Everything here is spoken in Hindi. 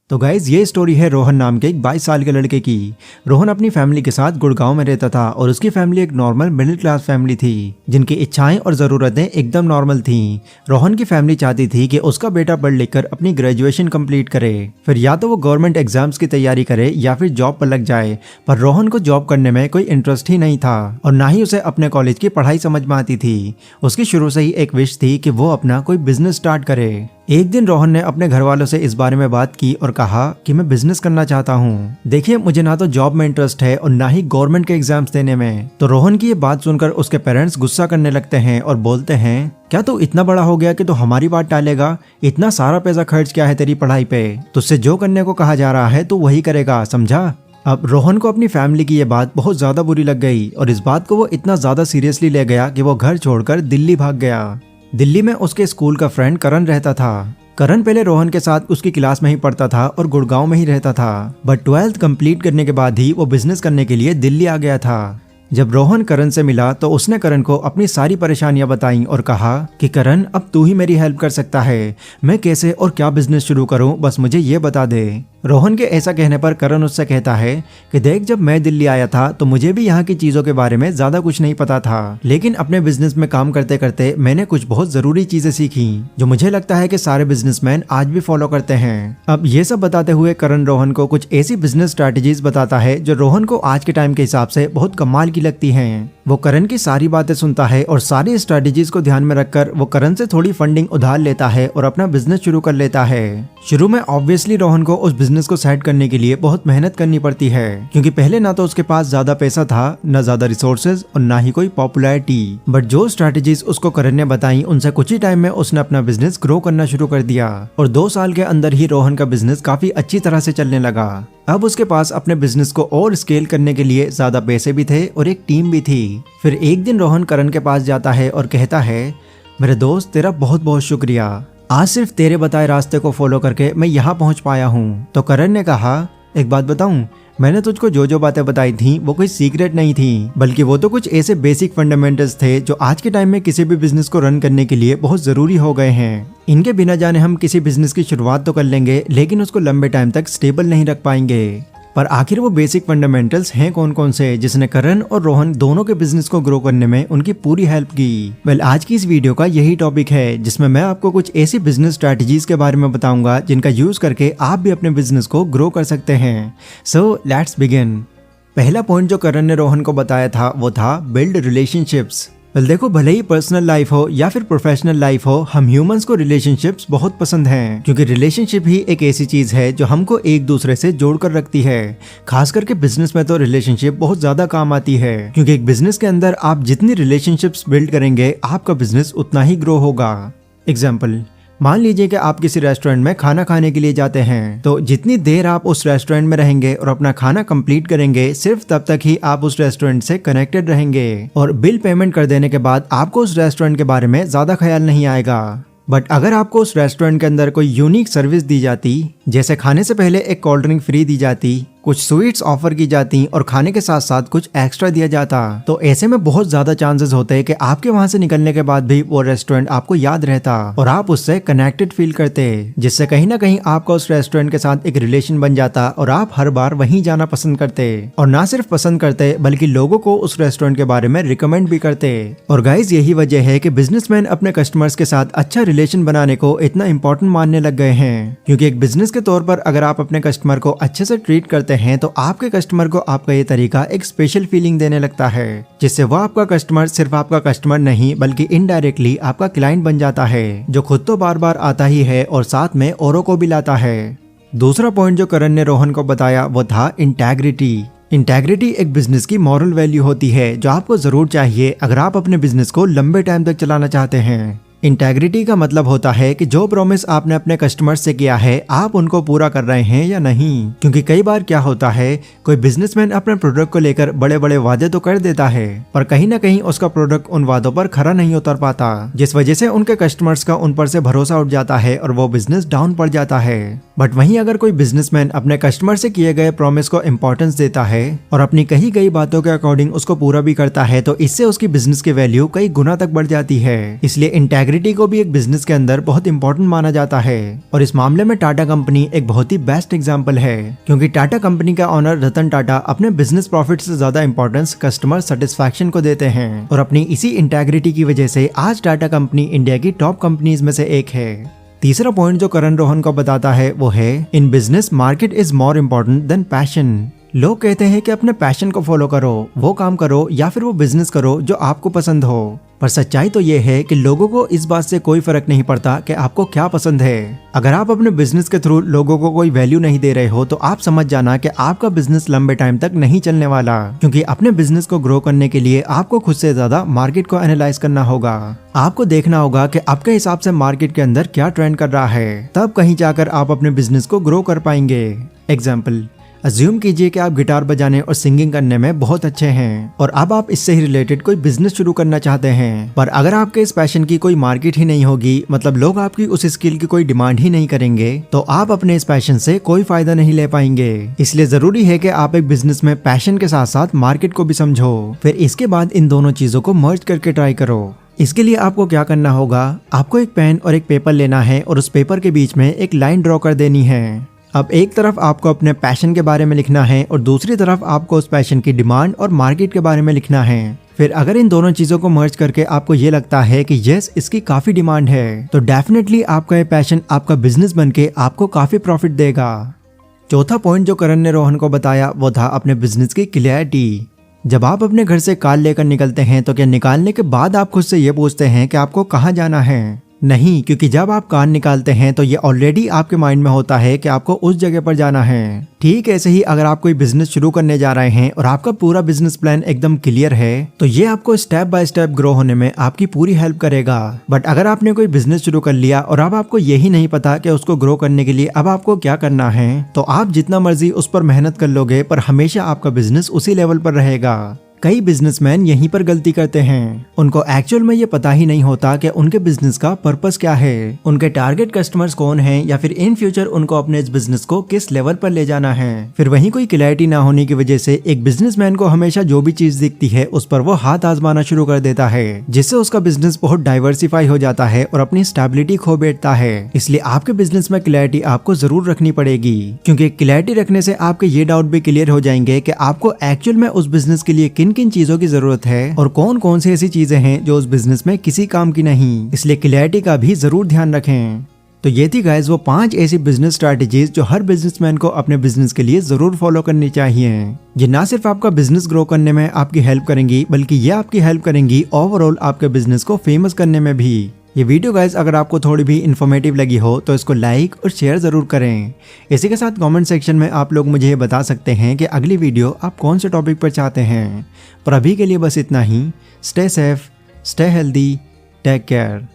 तो गाइज ये स्टोरी है रोहन नाम के एक 22 साल के लड़के की। रोहन अपनी फैमिली के साथ गुड़गांव में रहता था और उसकी फैमिली एक नॉर्मल मिडिल क्लास फैमिली थी जिनकी इच्छाएं और ज़रूरतें एकदम नॉर्मल थीं। रोहन की फैमिली चाहती थी कि उसका बेटा पढ़ लिख कर अपनी ग्रेजुएशन कंप्लीट करे, फिर या तो वो गवर्नमेंट एग्जाम्स की तैयारी करे या फिर जॉब पर लग जाए। पर रोहन को जॉब करने में कोई इंटरेस्ट ही नहीं था और ना ही उसे अपने कॉलेज की पढ़ाई समझ में आती थी। उसकी शुरू से ही एक विश थी कि वो अपना कोई बिजनेस स्टार्ट करे। एक दिन रोहन ने अपने घर वालों से इस बारे में बात की और कहा कि मैं बिजनेस करना चाहता हूँ। देखिए, मुझे ना तो जॉब में इंटरेस्ट है और ना ही गवर्नमेंट के एग्जाम्स देने में। तो रोहन की ये बात सुनकर उसके पेरेंट्स गुस्सा करने लगते हैं और बोलते हैं, क्या तू इतना बड़ा हो गया कि तू हमारी बात टालेगा? इतना सारा पैसा खर्च किया है तेरी पढ़ाई पे, तुझसे जो करने को कहा जा रहा है तू वही करेगा, समझा? अब रोहन को अपनी फैमिली की ये बात बहुत ज्यादा बुरी लग गई और इस बात को वो इतना ज्यादा सीरियसली ले गया कि वो घर छोड़कर दिल्ली भाग गया। दिल्ली में उसके स्कूल का फ्रेंड करण रहता था। करण पहले रोहन के साथ उसकी क्लास में ही पढ़ता था और गुड़गांव में ही रहता था, बट 12th कंप्लीट करने के बाद ही वो बिजनेस करने के लिए दिल्ली आ गया था। जब रोहन करण से मिला तो उसने करण को अपनी सारी परेशानियां बताई और कहा कि करण, अब तू ही मेरी हेल्प कर सकता है। मैं कैसे और क्या बिजनेस शुरू करूं, बस मुझे ये बता दे। रोहन के ऐसा कहने पर करण उससे कहता है कि देख, जब मैं दिल्ली आया था तो मुझे भी यहाँ की चीजों के बारे में ज्यादा कुछ नहीं पता था, लेकिन अपने बिजनेस में काम करते करते मैंने कुछ बहुत जरूरी चीजें सीखी जो मुझे लगता है कि सारे बिजनेसमैन आज भी फॉलो करते हैं। अब ये सब बताते हुए करण रोहन को कुछ ऐसी बिजनेस स्ट्रैटेजीज बताता है जो रोहन को आज के टाइम के हिसाब से बहुत कमाल की लगती हैं। वो करण की सारी बातें सुनता है और सारी स्ट्रैटेजीज को ध्यान में रखकर वो करण से थोड़ी फंडिंग उधार लेता है और अपना बिजनेस शुरू कर लेता है। शुरू में ऑब्वियसली रोहन को उस बिजनेस को सेट करने के लिए बहुत मेहनत करनी पड़ती है, क्योंकि पहले ना तो उसके पास ज्यादा पैसा था, ना ज्यादा रिसोर्सेज और ना ही कोई पॉपुलैरिटी। बट जो स्ट्रैटेजीज उसको करण ने बताई उनसे कुछ ही टाइम में उसने अपना बिजनेस ग्रो करना शुरू कर दिया और 2 साल के अंदर ही रोहन का बिजनेस काफी अच्छी तरह से चलने लगा। अब उसके पास अपने बिजनेस को और स्केल करने के लिए ज्यादा पैसे भी थे और एक टीम भी थी। फिर एक दिन रोहन करण के पास जाता है और कहता है, मेरे दोस्त, तेरा बहुत बहुत शुक्रिया। आज सिर्फ तेरे बताए रास्ते को फॉलो करके मैं यहाँ पहुँच पाया हूँ। तो करण ने कहा, एक बात बताऊं, मैंने तुझको जो जो बातें बताई थी वो कोई सीक्रेट नहीं थी, बल्कि वो तो कुछ ऐसे बेसिक फंडामेंटल्स थे जो आज के टाइम में किसी भी बिजनेस को रन करने के लिए बहुत जरूरी हो गए हैं। इनके बिना जाने हम किसी बिजनेस की शुरुआत तो कर लेंगे, लेकिन उसको लंबे टाइम तक स्टेबल नहीं रख पाएंगे। पर आखिर वो बेसिक फंडामेंटल्स हैं कौन कौन से जिसने करण और रोहन दोनों के बिजनेस को ग्रो करने में उनकी पूरी हेल्प की? वेल, आज की इस वीडियो का यही टॉपिक है जिसमें मैं आपको कुछ ऐसी बिजनेस स्ट्रैटेजीज के बारे में बताऊंगा जिनका यूज करके आप भी अपने बिजनेस को ग्रो कर सकते हैं। So let's begin. पहला पॉइंट जो करण ने रोहन को बताया था वो था बिल्ड रिलेशनशिप्स। देखो, भले ही पर्सनल लाइफ हो या फिर प्रोफेशनल लाइफ हो, हम ह्यूमंस को रिलेशनशिप्स बहुत पसंद हैं, क्योंकि रिलेशनशिप ही एक ऐसी चीज है जो हमको एक दूसरे से जोड़कर रखती है। खास करके बिजनेस में तो रिलेशनशिप बहुत ज्यादा काम आती है, क्योंकि एक बिजनेस के अंदर आप जितनी रिलेशनशिप्स बिल्ड करेंगे आपका बिजनेस उतना ही ग्रो होगा। एग्जाम्पल, मान लीजिए कि आप किसी रेस्टोरेंट में खाना खाने के लिए जाते हैं, तो जितनी देर आप उस रेस्टोरेंट में रहेंगे और अपना खाना कंप्लीट करेंगे, सिर्फ तब तक ही आप उस रेस्टोरेंट से कनेक्टेड रहेंगे और बिल पेमेंट कर देने के बाद आपको उस रेस्टोरेंट के बारे में ज्यादा ख्याल नहीं आएगा। बट अगर आपको उस रेस्टोरेंट के अंदर कोई यूनिक सर्विस दी जाती, जैसे खाने से पहले एक कोल्ड ड्रिंक फ्री दी जाती, कुछ स्वीट्स ऑफर की जाती और खाने के साथ साथ कुछ एक्स्ट्रा दिया जाता, तो ऐसे में बहुत ज्यादा चांसेस होते हैं कि आपके वहां से निकलने के बाद भी वो रेस्टोरेंट आपको याद रहता और आप उससे कनेक्टेड फील करते, जिससे कहीं ना कहीं आपका उस रेस्टोरेंट के साथ एक रिलेशन बन जाता और आप हर बार वहीं जाना पसंद करते। और ना सिर्फ पसंद करते बल्कि लोगों को उस रेस्टोरेंट के बारे में रिकमेंड भी करते। और गाइज, यही वजह है कि बिजनेसमैन अपने कस्टमर्स के साथ अच्छा रिलेशन बनाने को इतना इंपॉर्टेंट मानने लग गए हैं, क्योंकि एक बिजनेस के तौर पर अगर आप अपने कस्टमर को अच्छे से ट्रीट करते हैं तो आपके कस्टमर को आपका ये तरीका एक स्पेशल फीलिंग देने लगता है, जिससे वह आपका कस्टमर सिर्फ आपका कस्टमर नहीं बल्कि इनडायरेक्टली आपका क्लाइंट बन जाता है, जो खुद तो बार बार आता ही है और साथ में औरों को भी लाता है। दूसरा पॉइंट जो करण ने रोहन को बताया वो था इंटेग्रिटी। इंटेग्रिटी एक बिजनेस की मॉरल वैल्यू होती है जो आपको जरूर चाहिए अगर आप अपने बिजनेस को लंबे टाइम तक चलाना चाहते हैं। इंटेग्रिटी का मतलब होता है कि जो प्रॉमिस आपने अपने कस्टमर्स से किया है आप उनको पूरा कर रहे हैं या नहीं। क्योंकि कई बार क्या होता है, कोई बिजनेसमैन अपने प्रोडक्ट को लेकर बड़े बड़े वादे तो कर देता है, पर कहीं ना कहीं उसका प्रोडक्ट उन वादों पर खरा नहीं उतर पाता, जिस वजह से उनके कस्टमर्स का उन पर से भरोसा उठ जाता है और वो बिजनेस डाउन पड़ जाता है। बट वहीं अगर कोई बिजनेसमैन अपने कस्टमर से किए गए प्रॉमिस को इंपॉर्टेंस देता है और अपनी कही गई बातों के अकॉर्डिंग उसको पूरा भी करता है तो इससे उसकी बिजनेस की वैल्यू कई गुना तक बढ़ जाती है। इसलिए इंटेग्रिटी को भी एक बिजनेस के अंदर बहुत इंपॉर्टेंट माना जाता है और इस मामले में टाटा कंपनी एक बहुत ही बेस्ट एग्जाम्पल है, क्योंकि टाटा कंपनी का ऑनर रतन टाटा अपने बिजनेस प्रॉफिट से ज्यादा इंपॉर्टेंस कस्टमर सेटिस्फैक्शन को देते हैं और अपनी इसी इंटेग्रिटी की वजह से आज टाटा कंपनी इंडिया की टॉप कंपनीज में से एक है। तीसरा पॉइंट जो करण रोहन को बताता है वो है in business market is more important then passion. लोग कहते हैं कि अपने पैशन को फॉलो करो, वो काम करो या फिर वो बिजनेस करो जो आपको पसंद हो, पर सच्चाई तो ये है कि लोगों को इस बात से कोई फर्क नहीं पड़ता कि आपको क्या पसंद है। अगर आप अपने बिजनेस के थ्रू लोगों को कोई वैल्यू नहीं दे रहे हो तो आप समझ जाना कि आपका बिजनेस लंबे टाइम तक नहीं चलने वाला, क्योंकि अपने बिजनेस को ग्रो करने के लिए आपको खुद से ज्यादा मार्केट को एनालाइज करना होगा। आपको देखना होगा कि आपके हिसाब से मार्केट के अंदर क्या ट्रेंड कर रहा है, तब कहीं जाकर आप अपने बिजनेस को ग्रो कर पाएंगे। एग्जाम्पल, अज्यूम कीजिए कि आप गिटार बजाने और सिंगिंग करने में बहुत अच्छे हैं और अब आप इससे ही रिलेटेड कोई बिजनेस शुरू करना चाहते हैं, पर अगर आपके इस पैशन की कोई मार्केट ही नहीं होगी, मतलब लोग आपकी उस स्किल की कोई डिमांड ही नहीं करेंगे, तो आप अपने इस पैशन से कोई फायदा नहीं ले पाएंगे। इसलिए जरूरी है कि आप एक बिजनेस में पैशन के साथ साथ मार्केट को भी समझो, फिर इसके बाद इन दोनों चीजों को मर्ज करके ट्राई करो। इसके लिए आपको क्या करना होगा, आपको एक पेन और एक पेपर लेना है और उस पेपर के बीच में एक लाइन ड्रॉ कर देनी है। अब एक तरफ आपको अपने पैशन के बारे में लिखना है और दूसरी तरफ आपको उस पैशन की डिमांड और मार्केट के बारे में लिखना है। फिर अगर इन दोनों चीजों को मर्ज करके आपको ये लगता है कि यस इसकी काफी डिमांड है, तो डेफिनेटली आपका ये पैशन आपका बिजनेस बनके आपको काफी प्रॉफिट देगा। चौथा पॉइंट जो करण ने रोहन को बताया वो था अपने बिजनेस की क्लियरिटी। जब आप अपने घर से कार लेकर निकलते हैं तो क्या निकालने के बाद आप खुद से ये पूछते हैं कि आपको कहाँ जाना है? नहीं, क्योंकि जब आप कार निकालते हैं तो ये ऑलरेडी आपके माइंड में होता है कि आपको उस जगह पर जाना है। ठीक ऐसे ही अगर आप कोई बिजनेस शुरू करने जा रहे हैं और आपका पूरा बिजनेस प्लान एकदम क्लियर है तो ये आपको स्टेप बाय स्टेप ग्रो होने में आपकी पूरी हेल्प करेगा। बट अगर आपने कोई बिजनेस शुरू कर लिया और अब आपको यही नहीं पता कि उसको ग्रो करने के लिए अब आपको क्या करना है, तो आप जितना मर्जी उस पर मेहनत कर लोगे पर हमेशा आपका बिजनेस उसी लेवल पर रहेगा। कई बिजनेसमैन यहीं पर गलती करते हैं, उनको एक्चुअल में ये पता ही नहीं होता कि उनके बिजनेस का पर्पस क्या है, उनके टारगेट कस्टमर्स कौन हैं, या फिर इन फ्यूचर उनको अपने इस बिजनेस को किस लेवल पर ले जाना है। फिर वहीं कोई क्लैरिटी ना होने की वजह से एक बिजनेसमैन को हमेशा जो भी चीज दिखती है उस पर वो हाथ आजमाना शुरू कर देता है, जिससे उसका बिजनेस बहुत डाइवर्सिफाई हो जाता है और अपनी स्टेबिलिटी खो बैठता है। इसलिए आपके बिजनेस में क्लैरिटी आपको जरूर रखनी पड़ेगी, क्योंकि क्लैरिटी रखने से आपके ये डाउट भी क्लियर हो जाएंगे कि आपको एक्चुअल में उस बिजनेस के लिए किन किन चीजों की जरूरत है और कौन कौन सी ऐसी चीजें हैं जो उस बिजनेस में किसी काम की नहीं। इसलिए क्लैरिटी का भी जरूर ध्यान रखें। तो ये थी गाइस वो 5 ऐसी बिजनेस स्ट्रैटेजीज जो हर बिजनेसमैन को अपने बिजनेस के लिए जरूर फॉलो करनी चाहिए। ये ना सिर्फ आपका बिजनेस ग्रो करने में आपकी हेल्प करेंगी, बल्कि ये आपकी हेल्प करेंगी ओवरऑल आपके बिजनेस को फेमस करने में भी। ये वीडियो गाइस अगर आपको थोड़ी भी इन्फॉर्मेटिव लगी हो तो इसको लाइक और शेयर जरूर करें। इसी के साथ कमेंट सेक्शन में आप लोग मुझे ये बता सकते हैं कि अगली वीडियो आप कौन से टॉपिक पर चाहते हैं। पर अभी के लिए बस इतना ही। Stay safe, stay healthy, take care.